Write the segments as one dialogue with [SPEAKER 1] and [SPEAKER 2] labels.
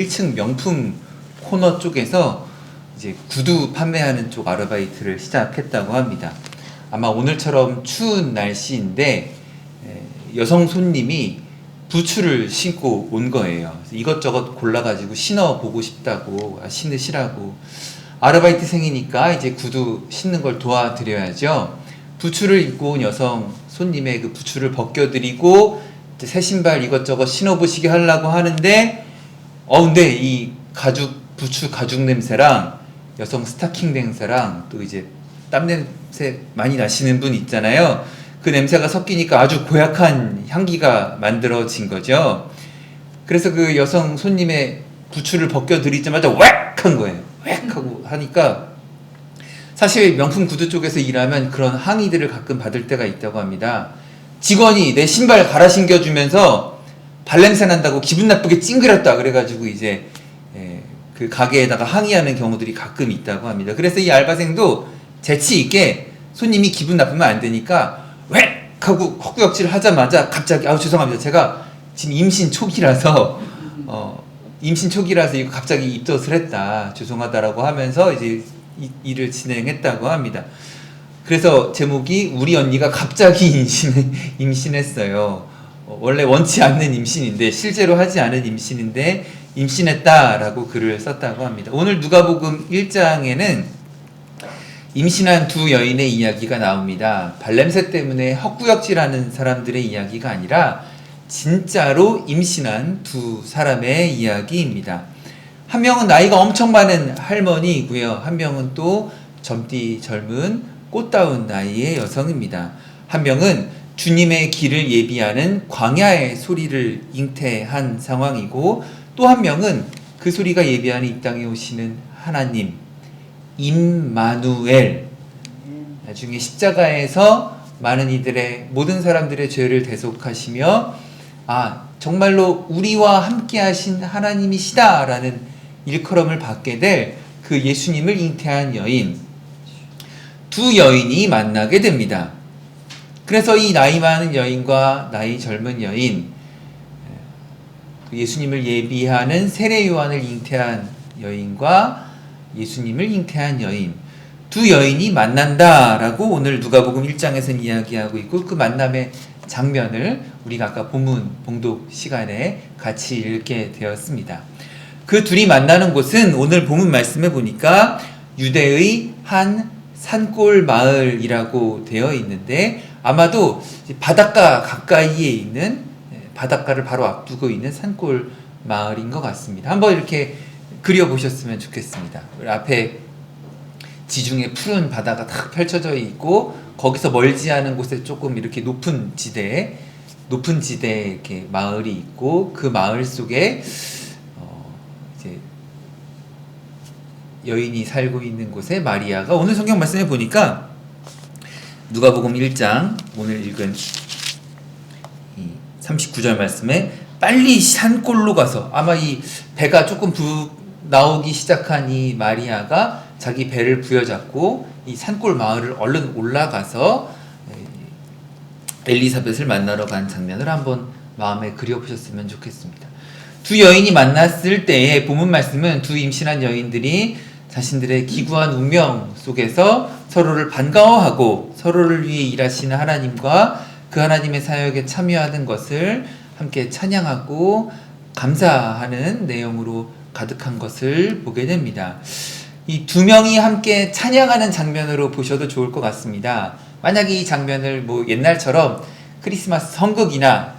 [SPEAKER 1] 1층 명품 코너 쪽에서 이제 구두 판매하는 쪽 아르바이트를 시작했다고 합니다. 아마 오늘처럼 추운 날씨인데 여성 손님이 부츠를 신고 온 거예요. 이것저것 골라가지고 신어보고 싶다고, 신으시라고. 아르바이트생이니까 이제 구두 신는 걸 도와드려야죠. 부츠를 입고 온 여성 손님의 그 부츠를 벗겨드리고 이제 새 신발 이것저것 신어보시게 하려고 하는데 근데 이 부츠 가죽 냄새랑 여성 스타킹 냄새랑 또 이제 땀 냄새 많이 나시는 분 있잖아요. 그 냄새가 섞이니까 아주 고약한 향기가 만들어진 거죠. 그래서 그 여성 손님의 부츠를 벗겨드리자마자 웩! 한 거예요. 웩! 하고 하니까 사실 명품 구두 쪽에서 일하면 그런 항의들을 가끔 받을 때가 있다고 합니다. 직원이 내 신발 갈아 신겨주면서 발냄새 난다고 기분 나쁘게 찡그렸다 그래가지고 이제 그 가게에다가 항의하는 경우들이 가끔 있다고 합니다. 그래서 이 알바생도 재치 있게 손님이 기분 나쁘면 안 되니까 웩! 하고 헛구역질 하자마자 갑자기 죄송합니다. 제가 지금 임신 초기라서 이거 갑자기 입덧을 했다. 죄송하다라고 하면서 이제 일을 진행했다고 합니다. 그래서 제목이 우리 언니가 갑자기 임신했어요. 원래 원치 않는 임신인데 실제로 하지 않은 임신인데 임신했다라고 글을 썼다고 합니다. 오늘 누가복음 1장에는 임신한 두 여인의 이야기가 나옵니다. 발냄새 때문에 헛구역질하는 사람들의 이야기가 아니라 진짜로 임신한 두 사람의 이야기입니다. 한 명은 나이가 엄청 많은 할머니이고요. 한 명은 또 젊디 젊은 꽃다운 나이의 여성입니다. 한 명은 주님의 길을 예비하는 광야의 소리를 잉태한 상황이고 또 한 명은 그 소리가 예비하는 이 땅에 오시는 하나님 임마누엘, 나중에 십자가에서 많은 이들의 모든 사람들의 죄를 대속하시며 정말로 우리와 함께 하신 하나님이시다 라는 일컬음을 받게 될 그 예수님을 잉태한 여인, 두 여인이 만나게 됩니다. 그래서 이 나이 많은 여인과 나이 젊은 여인, 예수님을 예비하는 세례 요한을 잉태한 여인과 예수님을 잉태한 여인, 두 여인이 만난다라고 오늘 누가복음 1장에서는 이야기하고 있고, 그 만남의 장면을 우리가 아까 본문 봉독 시간에 같이 읽게 되었습니다. 그 둘이 만나는 곳은 오늘 본문 말씀에 보니까 유대의 한 산골 마을이라고 되어 있는데 아마도 바닷가 가까이에 있는, 바닷가를 바로 앞두고 있는 산골 마을인 것 같습니다. 한번 이렇게 그려보셨으면 좋겠습니다. 앞에 지중해 푸른 바다가 딱 펼쳐져 있고 거기서 멀지 않은 곳에 조금 이렇게 높은 지대에 이렇게 마을이 있고 그 마을 속에 이제 여인이 살고 있는 곳에 마리아가, 오늘 성경 말씀에 보니까 누가복음 1장 오늘 읽은 39절 말씀에 빨리 산골로 가서, 아마 이 배가 조금 나오기 시작한 이 마리아가 자기 배를 부여잡고 이 산골 마을을 얼른 올라가서 엘리사벳을 만나러 간 장면을 한번 마음에 그려보셨으면 좋겠습니다. 두 여인이 만났을 때의 본문 말씀은 두 임신한 여인들이 자신들의 기구한 운명 속에서 서로를 반가워하고 서로를 위해 일하시는 하나님과 그 하나님의 사역에 참여하는 것을 함께 찬양하고 감사하는 내용으로 가득한 것을 보게 됩니다. 이 두 명이 함께 찬양하는 장면으로 보셔도 좋을 것 같습니다. 만약에 이 장면을 옛날처럼 크리스마스 성극이나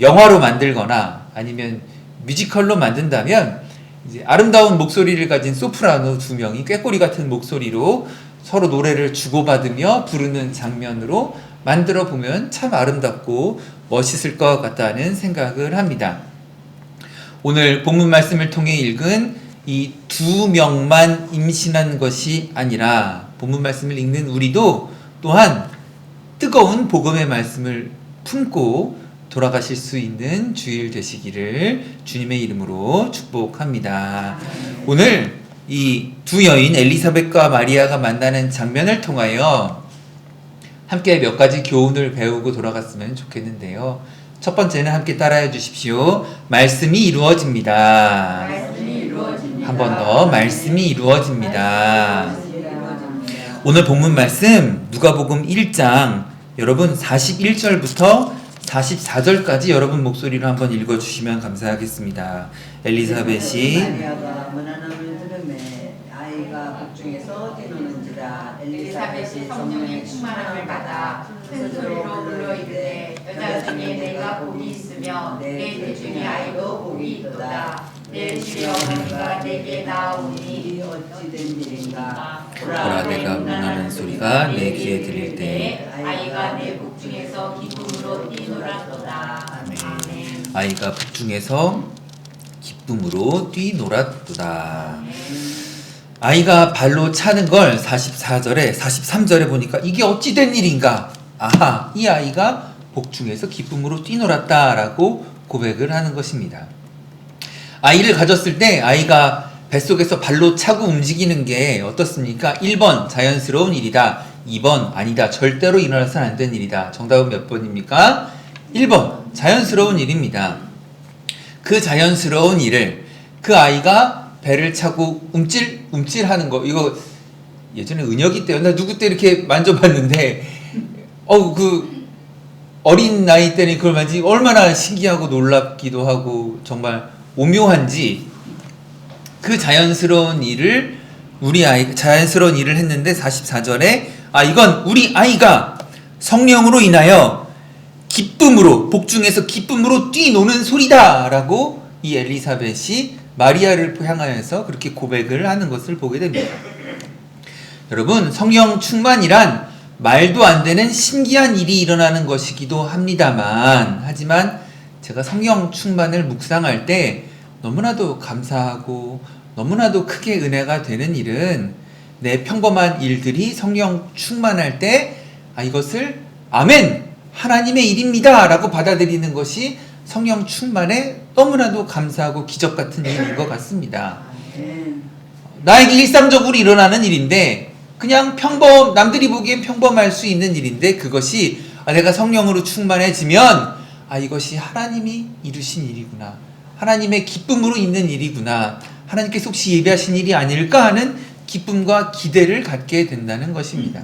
[SPEAKER 1] 영화로 만들거나 아니면 뮤지컬로 만든다면 이제 아름다운 목소리를 가진 소프라노 두 명이 꾀꼬리 같은 목소리로 서로 노래를 주고받으며 부르는 장면으로 만들어 보면 참 아름답고 멋있을 것 같다는 생각을 합니다. 오늘 본문 말씀을 통해 읽은 이 두 명만 임신한 것이 아니라 본문 말씀을 읽는 우리도 또한 뜨거운 복음의 말씀을 품고 돌아가실 수 있는 주일 되시기를 주님의 이름으로 축복합니다. 오늘 이 두 여인 엘리사벳과 마리아가 만나는 장면을 통하여 함께 몇 가지 교훈을 배우고 돌아갔으면 좋겠는데요. 첫 번째는 함께 따라해 주십시오. 말씀이 이루어집니다. 한 번 더. 말씀이 이루어집니다. 오늘 본문 말씀 누가복음 1장 여러분 41절부터 44절까지 여러분 목소리로 한번 읽어주시면 감사하겠습니다. 엘리사벳이
[SPEAKER 2] 마리아가 문안함을 들으매 아이가 복중에서 뛰노는지라.
[SPEAKER 3] 엘리사벳이 성령의 충만함을 받아 큰 소리로 불러 이르되 여자 중에 내가 복이 있으며 내 대중의 아이도 복이 있도다. 내 주의 어머니가 내게 나오니
[SPEAKER 2] 어찌 된 일인가.
[SPEAKER 1] 보라 내가 문하는 소리가 내 귀에 들릴 때
[SPEAKER 3] 아이가 내 복중에서 기쁨으로 뛰놀았도다. 아멘.
[SPEAKER 1] 아이가 북중에서 기쁨으로 뛰놀았도다. 아이가 발로 차는 걸 44절에 43절에 보니까 이게 어찌 된 일인가. 아하, 이 아이가 복중에서 기쁨으로 뛰놀았다라고 고백을 하는 것입니다. 아이를 가졌을 때 아이가 뱃속에서 발로 차고 움직이는 게 어떻습니까? 1번 자연스러운 일이다. 2번 아니다. 절대로 일어나서는 안 된 일이다. 정답은 몇 번입니까? 1번 자연스러운 일입니다. 그 자연스러운 일을 그 아이가 배를 차고 움찔하는 거, 이거 예전에 은혁이 때였나 누구 때 이렇게 만져봤는데 그 어린 나이 때는 그걸 만지 얼마나 신기하고 놀랍기도 하고 정말 오묘한지 그 자연스러운 일을 자연스러운 일을 했는데 44절에 이건 우리 아이가 성령으로 인하여 기쁨으로 복중에서 기쁨으로 뛰노는 소리다 라고 이 엘리사벳이 마리아를 향하여서 그렇게 고백을 하는 것을 보게 됩니다. 여러분, 성령 충만이란 말도 안 되는 신기한 일이 일어나는 것이기도 합니다만, 하지만 제가 성령 충만을 묵상할 때 너무나도 감사하고 너무나도 크게 은혜가 되는 일은 내 평범한 일들이 성령 충만할 때 이것을 아멘! 하나님의 일입니다! 라고 받아들이는 것이 성령 충만에 너무나도 감사하고 기적 같은 일인 것 같습니다. 나에게 일상적으로 일어나는 일인데 그냥 남들이 보기엔 평범할 수 있는 일인데 그것이 내가 성령으로 충만해지면 이것이 하나님이 이루신 일이구나. 하나님의 기쁨으로 있는 일이구나. 하나님께서 혹시 예비하신 일이 아닐까 하는 기쁨과 기대를 갖게 된다는 것입니다.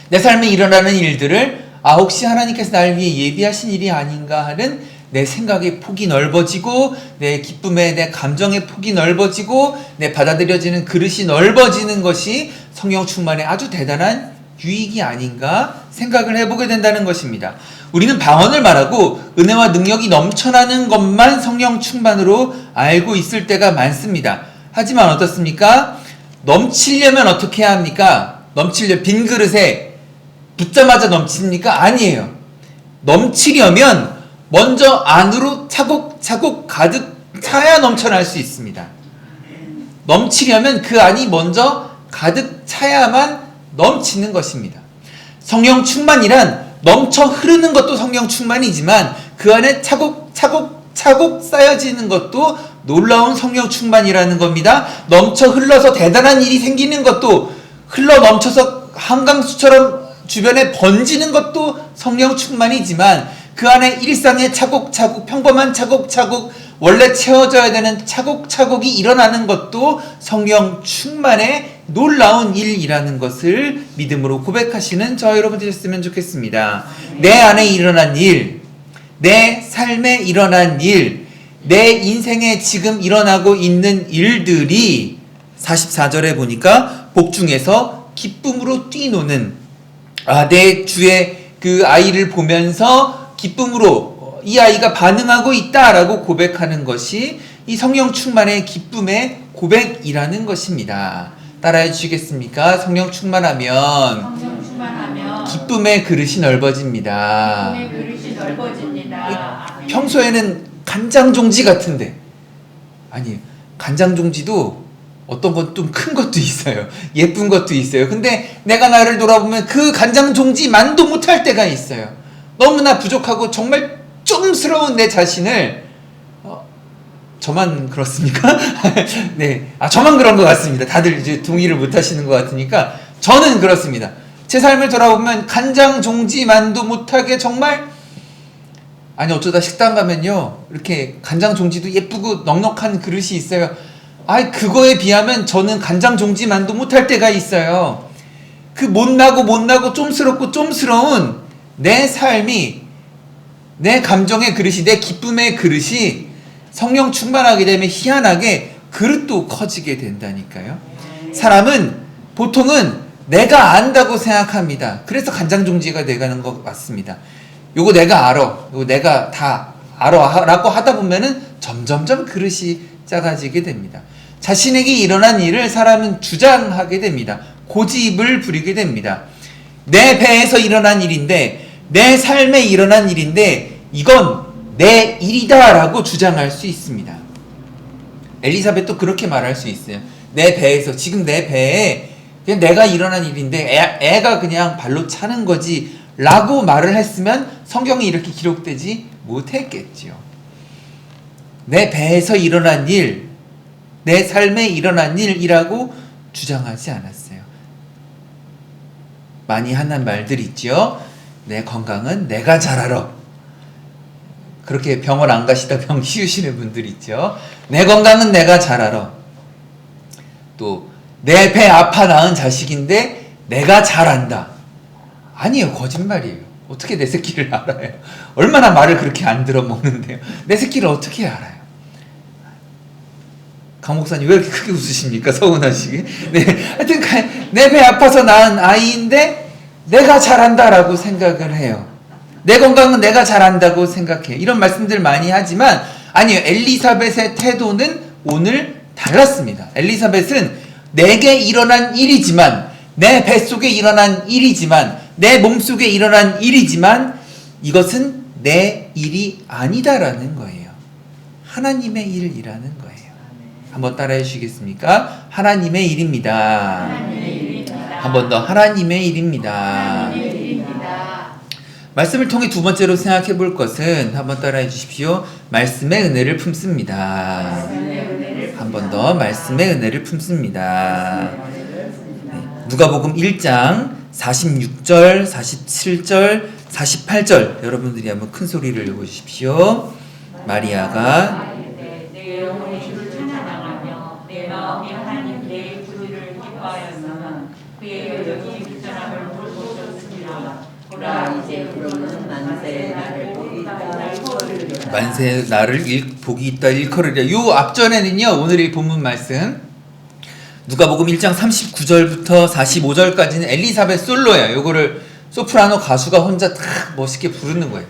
[SPEAKER 1] 내 삶에 일어나는 일들을 혹시 하나님께서 나를 위해 예비하신 일이 아닌가 하는 내 생각의 폭이 넓어지고 내 기쁨의 내 감정의 폭이 넓어지고 내 받아들여지는 그릇이 넓어지는 것이 성령 충만의 아주 대단한 유익이 아닌가 생각을 해보게 된다는 것입니다. 우리는 방언을 말하고 은혜와 능력이 넘쳐나는 것만 성령 충만으로 알고 있을 때가 많습니다. 하지만 어떻습니까? 넘치려면 어떻게 해야 합니까? 빈 그릇에 붓자마자 넘칩니까? 아니에요. 넘치려면 먼저 안으로 차곡차곡 가득 차야 넘쳐날 수 있습니다. 넘치려면 그 안이 먼저 가득 차야만 넘치는 것입니다. 성령 충만이란 넘쳐 흐르는 것도 성령 충만이지만 그 안에 차곡차곡 쌓여지는 것도 놀라운 성령 충만이라는 겁니다. 넘쳐 흘러서 대단한 일이 생기는 것도 흘러 넘쳐서 한강수처럼 주변에 번지는 것도 성령 충만이지만 그 안에 일상의 차곡차곡 평범한 차곡차곡 원래 채워져야 되는 차곡차곡이 일어나는 것도 성령 충만의 놀라운 일이라는 것을 믿음으로 고백하시는 저 여러분 되셨으면 좋겠습니다. 내 안에 일어난 일, 내 삶에 일어난 일, 내 인생에 지금 일어나고 있는 일들이 44절에 보니까 복중에서 기쁨으로 뛰노는 내 주의 그 아이를 보면서 기쁨으로 이 아이가 반응하고 있다라고 고백하는 것이 이 성령 충만의 기쁨의 고백이라는 것입니다. 따라해 주시겠습니까? 성령 충만하면 기쁨의 그릇이 넓어집니다. 평소에는 간장종지 같은데 아니 간장종지도 어떤 건 좀 큰 것도 있어요. 예쁜 것도 있어요. 근데 내가 나를 돌아보면 그 간장종지만도 못할 때가 있어요. 너무나 부족하고 정말 좀스러운 내 자신을 저만 그렇습니까? 네, 저만 그런 것 같습니다. 다들 이제 동의를 못 하시는 것 같으니까 저는 그렇습니다. 제 삶을 돌아보면 간장종지만도 못하게 정말 아니 어쩌다 식당 가면요 이렇게 간장 종지도 예쁘고 넉넉한 그릇이 있어요. 아이 그거에 비하면 저는 간장 종지만도 못할 때가 있어요. 그 못나고 쫌스럽고 쫌스러운 내 삶이, 내 감정의 그릇이, 내 기쁨의 그릇이 성령 충만하게 되면 희한하게 그릇도 커지게 된다니까요. 사람은 보통은 내가 안다고 생각합니다. 그래서 간장종지가 돼가는 것 같습니다. 요거 내가 알아, 요거 내가 다 알아 라고 하다 보면은 점점점 그릇이 작아지게 됩니다. 자신에게 일어난 일을 사람은 주장하게 됩니다. 고집을 부리게 됩니다. 내 배에서 일어난 일인데, 내 삶에 일어난 일인데 이건 내 일이다 라고 주장할 수 있습니다. 엘리사벳도 그렇게 말할 수 있어요. 내 배에서, 지금 내 배에 그냥 내가 일어난 일인데 애가 그냥 발로 차는 거지 라고 말을 했으면 성경에 이렇게 기록되지 못했겠지요. 내 배에서 일어난 일, 내 삶에 일어난 일이라고 주장하지 않았어요. 많이 하는 말들 있죠. 내 건강은 내가 잘 알아. 그렇게 병원 안 가시다 병 키우시는 분들 있죠. 내 건강은 내가 잘 알아. 또 내 배 아파 낳은 자식인데 내가 잘 안다. 아니에요. 거짓말이에요. 어떻게 내 새끼를 알아요? 얼마나 말을 그렇게 안 들어먹는데요. 내 새끼를 어떻게 알아요? 강 목사님 왜 이렇게 크게 웃으십니까? 서운하시게. 네, 하여튼 내 배 아파서 낳은 아이인데 내가 잘한다라고 생각을 해요. 내 건강은 내가 잘한다고 생각해. 이런 말씀들 많이 하지만 아니요. 엘리사벳의 태도는 오늘 달랐습니다. 엘리사벳은 내게 일어난 일이지만, 내 뱃속에 일어난 일이지만, 내 몸속에 일어난 일이지만 이것은 내 일이 아니다라는 거예요. 하나님의 일이라는 거예요. 한번 따라해 주시겠습니까? 하나님의 일입니다. 한 번 더 하나님의 일입니다. 말씀을 통해 두 번째로 생각해 볼 것은, 한번 따라해 주십시오. 말씀의 은혜를 품습니다. 한 번 더 말씀의 은혜를 품습니다. 누가복음 1장 46절, 47절, 48절 여러분들이 한번 큰 소리를 읽어주십시오. 마리아가
[SPEAKER 3] 내 영혼이 주를 찬양하며 내 마음이 하나님 내 구주를 기뻐하였으나 그의 여정이 비천함을 보셨습니다. 보라 이제 그로는 만세 나를 복이 있다 일컬으리라.
[SPEAKER 1] 만세 나를 복이 있다 일컬으리라. 요 앞전에는요, 오늘 이 본문 말씀 누가복음 1장 39절부터 45절까지는 엘리사벳 솔로예요. 요거를 소프라노 가수가 혼자 딱 멋있게 부르는 거예요.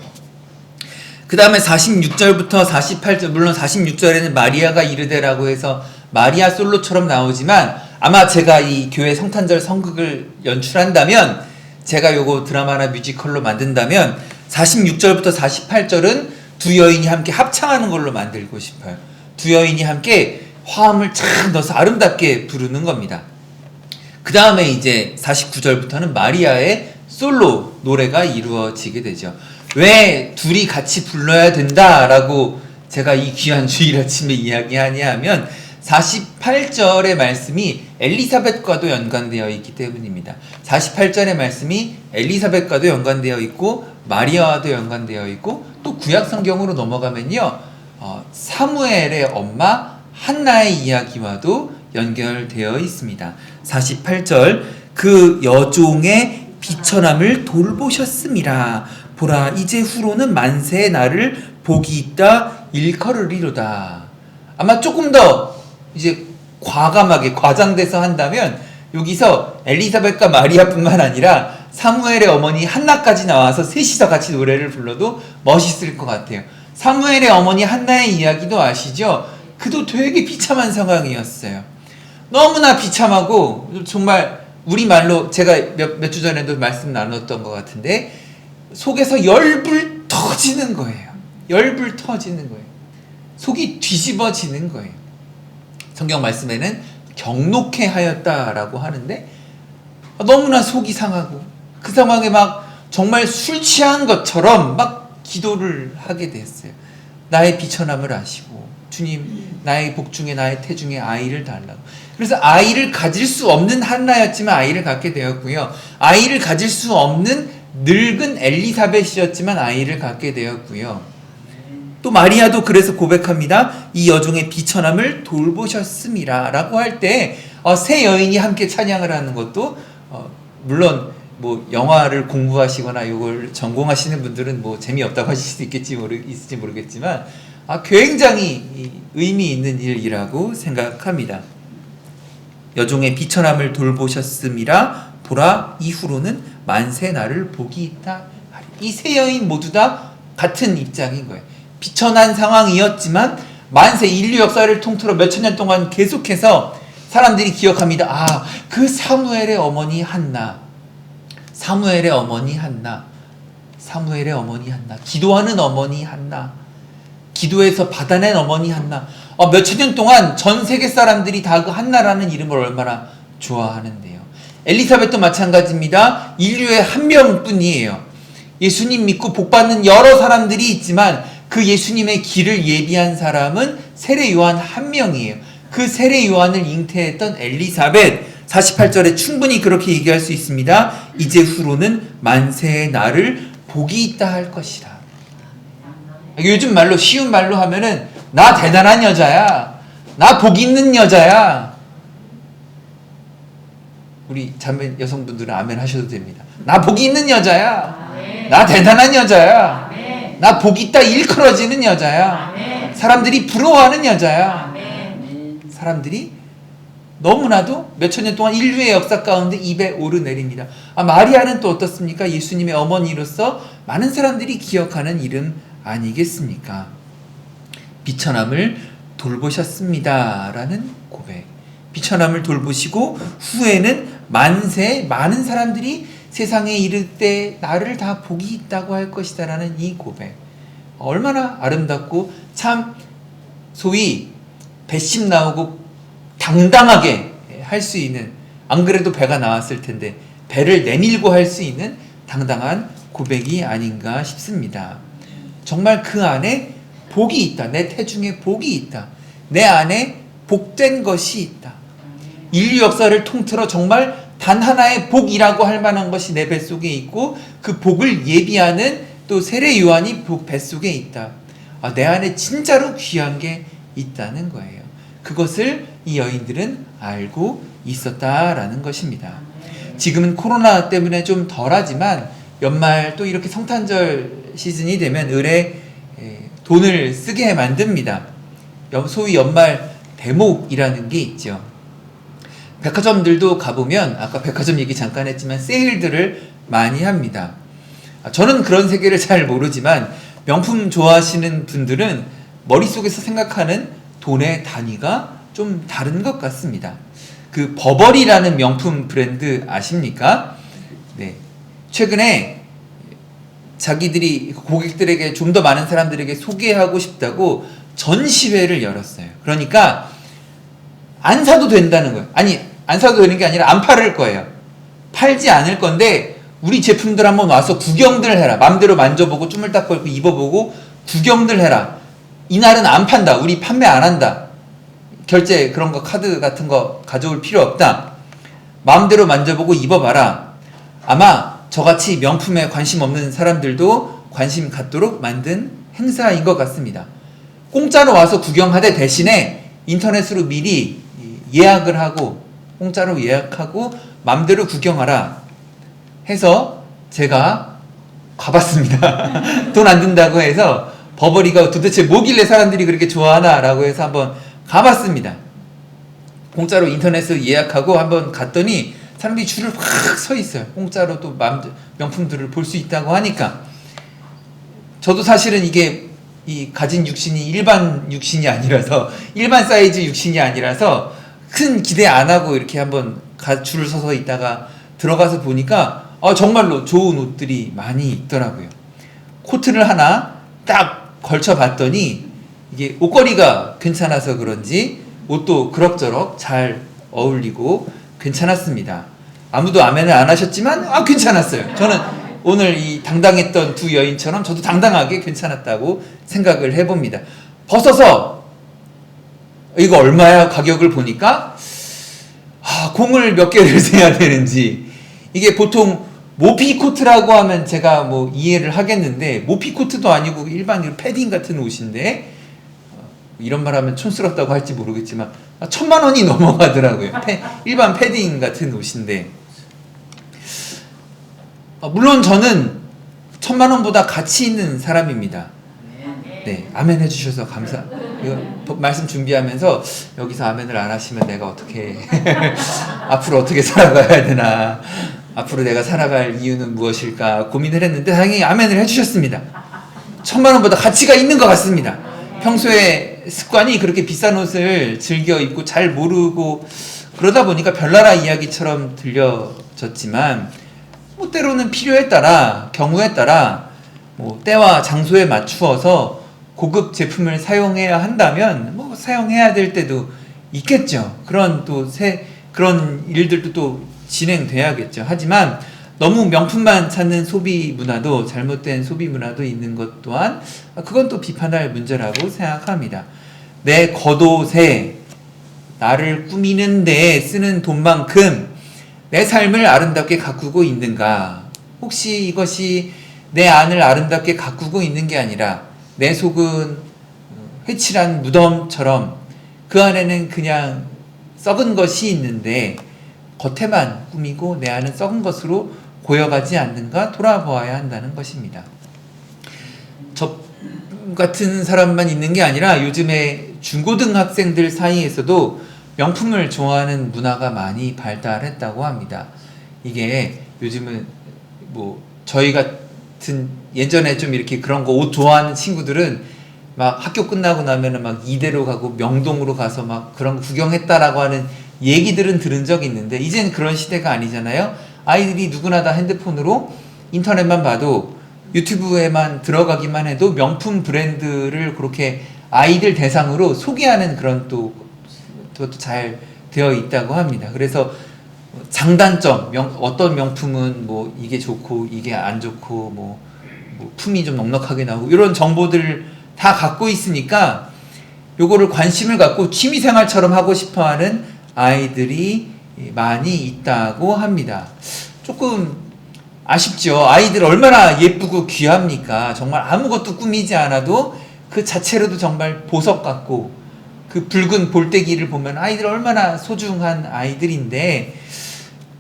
[SPEAKER 1] 그 다음에 46절부터 48절, 물론 46절에는 마리아가 이르되라고 해서 마리아 솔로처럼 나오지만, 아마 제가 이 교회 성탄절 성극을 연출한다면, 제가 요거 드라마나 뮤지컬로 만든다면 46절부터 48절은 두 여인이 함께 합창하는 걸로 만들고 싶어요. 두 여인이 함께 화음을 착 넣어서 아름답게 부르는 겁니다. 그 다음에 이제 49절부터는 마리아의 솔로 노래가 이루어지게 되죠. 왜 둘이 같이 불러야 된다라고 제가 이 귀한 주일 아침에 이야기하냐 하면 48절의 말씀이 엘리사벳과도 연관되어 있기 때문입니다. 48절의 말씀이 엘리사벳과도 연관되어 있고 마리아와도 연관되어 있고, 또 구약 성경으로 넘어가면요, 사무엘의 엄마 한나의 이야기와도 연결되어 있습니다. 48절 그 여종의 비천함을 돌보셨음이라. 보라 이제 후로는 만세의 날을 복이 있다 일컬으리로다. 아마 조금 더 이제 과감하게 과장돼서 한다면 여기서 엘리사벳과 마리아뿐만 아니라 사무엘의 어머니 한나까지 나와서 셋이서 같이 노래를 불러도 멋있을 것 같아요. 사무엘의 어머니 한나의 이야기도 아시죠? 그도 되게 비참한 상황이었어요. 너무나 비참하고, 정말 우리말로 제가 몇 주 전에도 말씀 나눴던 것 같은데, 속에서 열불 터지는 거예요. 열불 터지는 거예요. 속이 뒤집어지는 거예요. 성경 말씀에는 경록해 하였다라고 하는데, 너무나 속이 상하고 그 상황에 막 정말 술 취한 것처럼 막 기도를 하게 됐어요. 나의 비천함을 아시고 주님, 나의 복 중에 나의 태 중에 아이를 달라고. 그래서 아이를 가질 수 없는 한나였지만 아이를 갖게 되었고요, 아이를 가질 수 없는 늙은 엘리사벳이었지만 아이를 갖게 되었고요, 또 마리아도 그래서 고백합니다. 이 여종의 비천함을 돌보셨음이라 라고 할 때 세 여인이 함께 찬양을 하는 것도 물론 뭐 영화를 공부하시거나 이걸 전공하시는 분들은 뭐 재미없다고 하실 수도 있을지 모르겠지만 굉장히 의미 있는 일이라고 생각합니다. 여종의 비천함을 돌보셨음이라 보라 이후로는 만세 나를 복이 있다. 이 세 여인 모두 다 같은 입장인 거예요. 비천한 상황이었지만 만세 인류 역사를 통틀어 몇천 년 동안 계속해서 사람들이 기억합니다. 그 사무엘의 어머니 한나, 사무엘의 어머니 한나, 사무엘의 어머니 한나, 기도하는 어머니 한나, 기도에서 받아낸 어머니 한나. 몇천 년 동안 전 세계 사람들이 다 그 한나라는 이름을 얼마나 좋아하는데요. 엘리사벳도 마찬가지입니다. 인류의 한 명뿐이에요. 예수님 믿고 복받는 여러 사람들이 있지만 그 예수님의 길을 예비한 사람은 세례 요한 한 명이에요. 그 세례 요한을 잉태했던 엘리사벳 48절에 충분히 그렇게 얘기할 수 있습니다. 이제 후로는 만세의 나를 복이 있다 할 것이라. 요즘 말로 쉬운 말로 하면은 나 대단한 여자야, 나 복 있는 여자야. 우리 자매 여성분들은 아멘 하셔도 됩니다. 나 복 있는 여자야, 나 대단한 여자야, 나 복 있다 일컬어지는 여자야, 사람들이 부러워하는 여자야. 사람들이 너무나도 몇천 년 동안 인류의 역사 가운데 입에 오르내립니다. 마리아는 또 어떻습니까? 예수님의 어머니로서 많은 사람들이 기억하는 이름 아니겠습니까? 비천함을 돌보셨습니다 라는 고백. 비천함을 돌보시고 후에는 만세 많은 사람들이 세상에 이를 때 나를 다 복이 있다고 할 것이다 라는 이 고백. 얼마나 아름답고 참 소위 배심 나오고 당당하게 할 수 있는, 안 그래도 배가 나왔을 텐데 배를 내밀고 할 수 있는 당당한 고백이 아닌가 싶습니다. 정말 그 안에 복이 있다. 내 태중에 복이 있다. 내 안에 복된 것이 있다. 인류 역사를 통틀어 정말 단 하나의 복이라고 할 만한 것이 내 뱃속에 있고 그 복을 예비하는 또 세례 요한이 뱃속에 있다. 내 안에 진짜로 귀한 게 있다는 거예요. 그것을 이 여인들은 알고 있었다라는 것입니다. 지금은 코로나 때문에 좀 덜하지만 연말 또 이렇게 성탄절 시즌이 되면 을에 돈을 쓰게 만듭니다. 소위 연말 대목이라는 게 있죠. 백화점들도 가보면 아까 백화점 얘기 잠깐 했지만 세일들을 많이 합니다. 저는 그런 세계를 잘 모르지만 명품 좋아하시는 분들은 머릿속에서 생각하는 돈의 단위가 좀 다른 것 같습니다. 그 버버리라는 명품 브랜드 아십니까? 네. 최근에 자기들이 고객들에게 좀 더 많은 사람들에게 소개하고 싶다고 전시회를 열었어요. 그러니까 안 사도 된다는 거예요. 아니, 안 사도 되는 게 아니라 안 팔을 거예요. 팔지 않을 건데 우리 제품들 한번 와서 구경들 해라. 맘대로 만져보고 쭈물딱 걸고 입어보고 구경들 해라. 이날은 안 판다. 우리 판매 안 한다. 결제 그런 거 카드 같은 거 가져올 필요 없다. 마음대로 만져보고 입어봐라. 아마 저같이 명품에 관심 없는 사람들도 관심 갖도록 만든 행사인 것 같습니다. 공짜로 와서 구경하되 대신에 인터넷으로 미리 예약을 하고 공짜로 예약하고 맘대로 구경하라 해서 제가 가봤습니다. 돈 안 든다고 해서 버버리가 도대체 뭐길래 사람들이 그렇게 좋아하나 라고 해서 한번 가봤습니다. 공짜로 인터넷으로 예약하고 한번 갔더니 사람들이 줄을 확 서 있어요. 공짜로 또 명품들을 볼 수 있다고 하니까. 저도 사실은 이게 이 가진 육신이 일반 육신이 아니라서 일반 사이즈 육신이 아니라서 큰 기대 안 하고 이렇게 한번 줄을 서서 있다가 들어가서 보니까 정말로 좋은 옷들이 많이 있더라고요. 코트를 하나 딱 걸쳐 봤더니 이게 옷걸이가 괜찮아서 그런지 옷도 그럭저럭 잘 어울리고 괜찮았습니다. 아무도 아멘을 안 하셨지만 괜찮았어요. 저는 오늘 이 당당했던 두 여인처럼 저도 당당하게 괜찮았다고 생각을 해봅니다. 벗어서 이거 얼마야 가격을 보니까 공을 몇 개를 세야 되는지, 이게 보통 모피 모피코트라고 하면 제가 뭐 이해를 하겠는데 모피코트도 아니고 일반 패딩 같은 옷인데 이런 말 하면 촌스럽다고 할지 모르겠지만 1,000만 원이 넘어가더라고요. 일반 패딩 같은 옷인데 물론 저는 1,000만 원보다 가치 있는 사람입니다. 네, 아멘 해주셔서 이거 말씀 준비하면서 여기서 아멘을 안 하시면 내가 어떻게 앞으로 어떻게 살아가야 되나, 앞으로 내가 살아갈 이유는 무엇일까 고민을 했는데 다행히 아멘을 해주셨습니다. 1,000만 원보다 가치가 있는 것 같습니다. 평소에 습관이 그렇게 비싼 옷을 즐겨 입고 잘 모르고 그러다 보니까 별나라 이야기처럼 들려졌지만 뭐 때로는 필요에 따라, 경우에 따라 뭐 때와 장소에 맞추어서 고급 제품을 사용해야 한다면 뭐 사용해야 될 때도 있겠죠. 그런 그런 일들도 또 진행돼야겠죠. 하지만 너무 명품만 찾는 소비 문화도, 잘못된 소비 문화도 있는 것 또한 그건 또 비판할 문제라고 생각합니다. 내 겉옷에 나를 꾸미는 데에 쓰는 돈만큼 내 삶을 아름답게 가꾸고 있는가? 혹시 이것이 내 안을 아름답게 가꾸고 있는 게 아니라 내 속은 회칠한 무덤처럼 그 안에는 그냥 썩은 것이 있는데 겉에만 꾸미고 내 안은 썩은 것으로 고여가지 않는가 돌아보아야 한다는 것입니다. 저 같은 사람만 있는 게 아니라 요즘에 중고등학생들 사이에서도 명품을 좋아하는 문화가 많이 발달했다고 합니다. 이게 요즘은 뭐 저희 같은 예전에 좀 이렇게 그런 거 옷 좋아하는 친구들은 막 학교 끝나고 나면은 막 이대로 가고 명동으로 가서 막 그런 거 구경했다라고 하는 얘기들은 들은 적이 있는데 이제는 그런 시대가 아니잖아요. 아이들이 누구나 다 핸드폰으로 인터넷만 봐도 유튜브에만 들어가기만 해도 명품 브랜드를 그렇게 아이들 대상으로 소개하는 그런 그것도 잘 되어 있다고 합니다. 그래서 장단점, 어떤 명품은 뭐 이게 좋고 이게 안 좋고 뭐 품이 좀 넉넉하게 나오고 이런 정보들을 다 갖고 있으니까 요거를 관심을 갖고 취미생활처럼 하고 싶어하는 아이들이 많이 있다고 합니다. 조금 아쉽죠. 아이들 얼마나 예쁘고 귀합니까? 정말 아무것도 꾸미지 않아도 그 자체로도 정말 보석 같고 그 붉은 볼때기를 보면 아이들 얼마나 소중한 아이들인데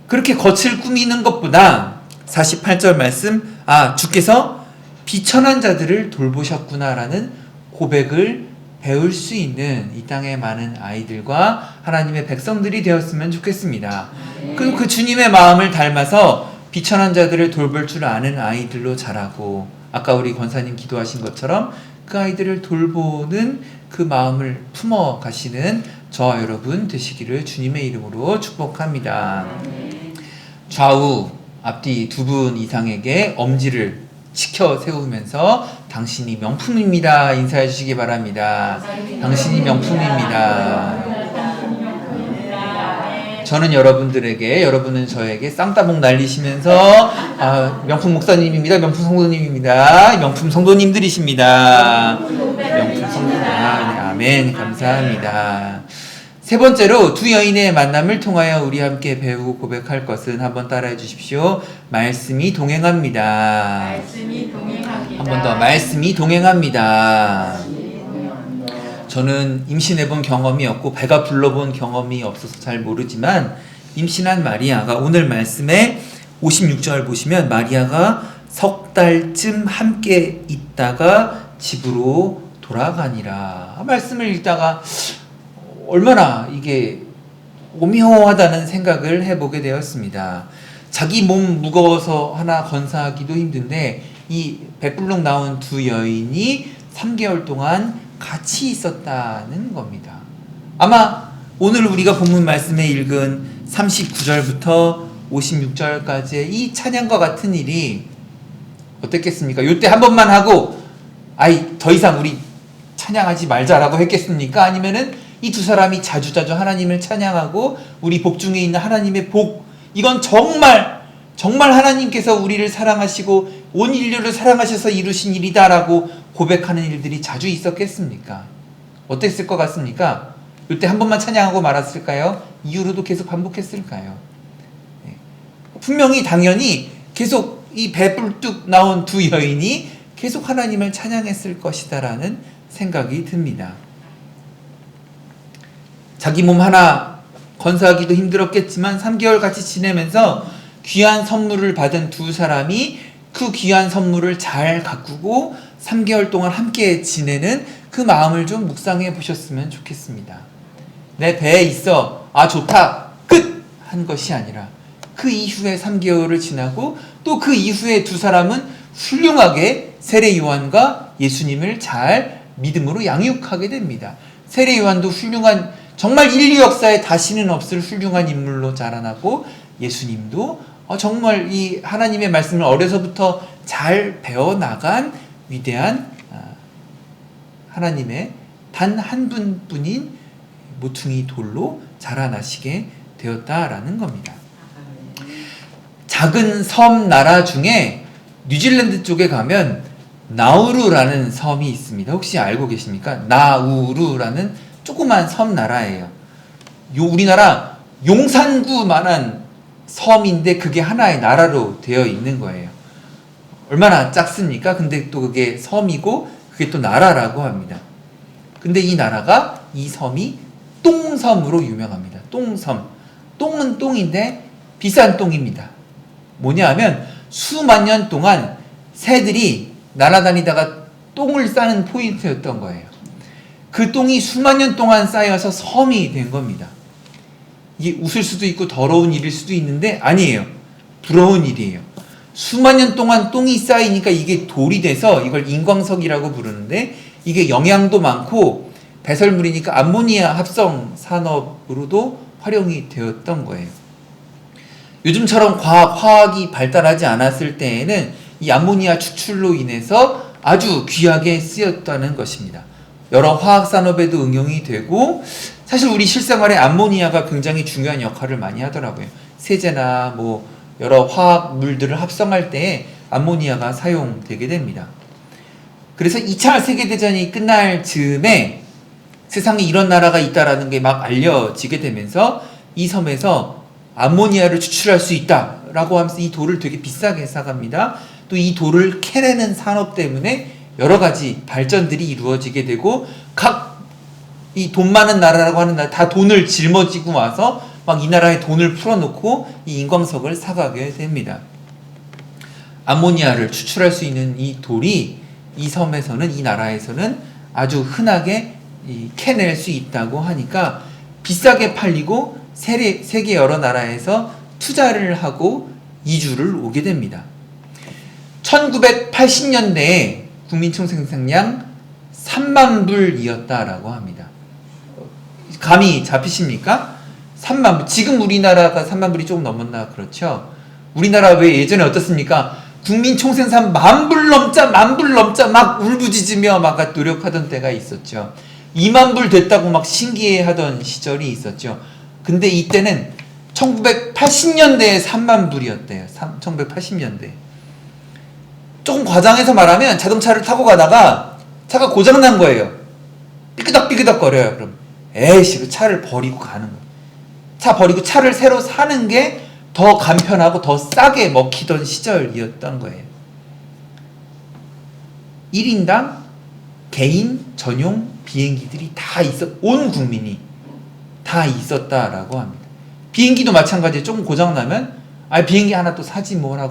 [SPEAKER 1] 그렇게 겉을 꾸미는 것보다 48절 말씀, 주께서 비천한 자들을 돌보셨구나라는 고백을 배울 수 있는 이 땅의 많은 아이들과 하나님의 백성들이 되었으면 좋겠습니다. 그리고 그 주님의 마음을 닮아서 비천한 자들을 돌볼 줄 아는 아이들로 자라고 아까 우리 권사님 기도하신 것처럼 그 아이들을 돌보는 그 마음을 품어 가시는 저와 여러분 되시기를 주님의 이름으로 축복합니다. 좌우 앞뒤 두 분 이상에게 엄지를 치켜 세우면서 당신이 명품입니다 인사해 주시기 바랍니다. 당신이 명품입니다. 저는 여러분들에게, 여러분은 저에게 쌍따봉 날리시면서 명품 목사님입니다, 명품 성도님입니다, 명품 성도님들이십니다. 명품 성도, 네, 아멘, 감사합니다. 세 번째로 두 여인의 만남을 통하여 우리 함께 배우고 고백할 것은 한번 따라해 주십시오. 말씀이 동행합니다.
[SPEAKER 3] 말씀이 동행합니다.
[SPEAKER 1] 한 번 더, 말씀이 동행합니다. 저는 임신해본 경험이 없고 배가 불러본 경험이 없어서 잘 모르지만 임신한 마리아가 오늘 말씀에 56절 보시면 마리아가 석 달쯤 함께 있다가 집으로 돌아가니라. 말씀을 읽다가 얼마나 이게 오묘하다는 생각을 해보게 되었습니다. 자기 몸 무거워서 하나 건사하기도 힘든데 이 배불룩 나온 두 여인이 3개월 동안 같이 있었다는 겁니다. 아마 오늘 우리가 본문 말씀에 읽은 39절부터 56절까지의 이 찬양과 같은 일이 어땠겠습니까? 요때 한 번만 하고 더 이상 우리 찬양하지 말자라고 했겠습니까? 아니면은 이 두 사람이 자주자주 하나님을 찬양하고 우리 복 중에 있는 하나님의 복, 이건 정말 하나님께서 우리를 사랑하시고 온 인류를 사랑하셔서 이루신 일이다라고 고백하는 일들이 자주 있었겠습니까? 어땠을 것 같습니까? 이때 한 번만 찬양하고 말았을까요? 이후로도 계속 반복했을까요? 네. 분명히 당연히 계속 이 배불뚝 나온 두 여인이 계속 하나님을 찬양했을 것이다라는 생각이 듭니다. 자기 몸 하나 건사하기도 힘들었겠지만 3개월 같이 지내면서 귀한 선물을 받은 두 사람이 그 귀한 선물을 잘 가꾸고 3개월 동안 함께 지내는 그 마음을 좀 묵상해 보셨으면 좋겠습니다. 내 배에 있어 좋다 끝 한 것이 아니라 그 이후에 3개월을 지나고 또 그 이후에 두 사람은 훌륭하게 세례 요한과 예수님을 잘 믿음으로 양육하게 됩니다. 세례 요한도 훌륭한, 정말 인류 역사에 다시는 없을 훌륭한 인물로 자라나고, 예수님도 정말 이 하나님의 말씀을 어려서부터 잘 배워나간 위대한 하나님의 단 한 분뿐인 모퉁이 돌로 자라나시게 되었다라는 겁니다. 작은 섬 나라 중에 뉴질랜드 쪽에 가면 나우루라는 섬이 있습니다. 혹시 알고 계십니까? 나우루라는 조그만 섬 나라예요. 우리나라 용산구만한 섬인데 그게 하나의 나라로 되어 있는 거예요. 얼마나 작습니까? 근데 또 그게 섬이고 그게 또 나라라고 합니다. 근데 이 나라가, 이 섬이 똥섬으로 유명합니다. 똥섬. 똥은 똥인데 비싼 똥입니다. 뭐냐 하면 수만 년 동안 새들이 날아다니다가 똥을 싸는 포인트였던 거예요. 그 똥이 수만 년 동안 쌓여서 섬이 된 겁니다. 이게 웃을 수도 있고 더러운 일일 수도 있는데 아니에요. 부러운 일이에요. 수만 년 동안 똥이 쌓이니까 이게 돌이 돼서 이걸 인광석이라고 부르는데, 이게 영양도 많고 배설물이니까 암모니아 합성 산업으로도 활용이 되었던 거예요. 요즘처럼 화학이 발달하지 않았을 때에는 이 암모니아 추출로 인해서 아주 귀하게 쓰였다는 것입니다. 여러 화학 산업에도 응용이 되고, 사실 우리 실생활에 암모니아가 굉장히 중요한 역할을 많이 하더라고요. 세제나 여러 화학물들을 합성할 때 암모니아가 사용되게 됩니다. 그래서 2차 세계대전이 끝날 즈음에 세상에 이런 나라가 있다라는 게 막 알려지게 되면서 이 섬에서 암모니아를 추출할 수 있다라고 하면서 이 돌을 되게 비싸게 사갑니다. 또 이 돌을 캐내는 산업 때문에 여러 가지 발전들이 이루어지게 되고, 각 이 돈 많은 나라라고 하는 나라 다 돈을 짊어지고 와서 막 이 나라에 돈을 풀어놓고 이 인광석을 사가게 됩니다. 암모니아를 추출할 수 있는 이 돌이 이 섬에서는, 이 나라에서는 아주 흔하게 캐낼 수 있다고 하니까 비싸게 팔리고 세계 여러 나라에서 투자를 하고 이주를 오게 됩니다. 1980년대에 국민총생산량 3만 불이었다라고 합니다. 감이 잡히십니까? 3만 불. 지금 우리나라가 3만 불이 조금 넘었나 그렇죠? 우리나라 왜 예전에 어떻습니까? 국민총생산 만 불 넘자 막 울부짖으며 막 노력하던 때가 있었죠. 2만 불 됐다고 막 신기해하던 시절이 있었죠. 근데 이때는 1980년대에 3만 불이었대요. 1980년대. 조금 과장해서 말하면 자동차를 타고 가다가 차가 고장난 거예요. 삐그덕삐그덕 거려요. 그럼 에이씨, 그 차를 버리고 가는 거예요. 차 버리고 차를 새로 사는 게 더 간편하고 더 싸게 먹히던 시절이었던 거예요. 1인당 개인 전용 비행기들이 다 온 국민이 다 있었다라고 합니다. 비행기도 마찬가지예요. 조금 고장나면 비행기 하나 또 사지 뭘 하고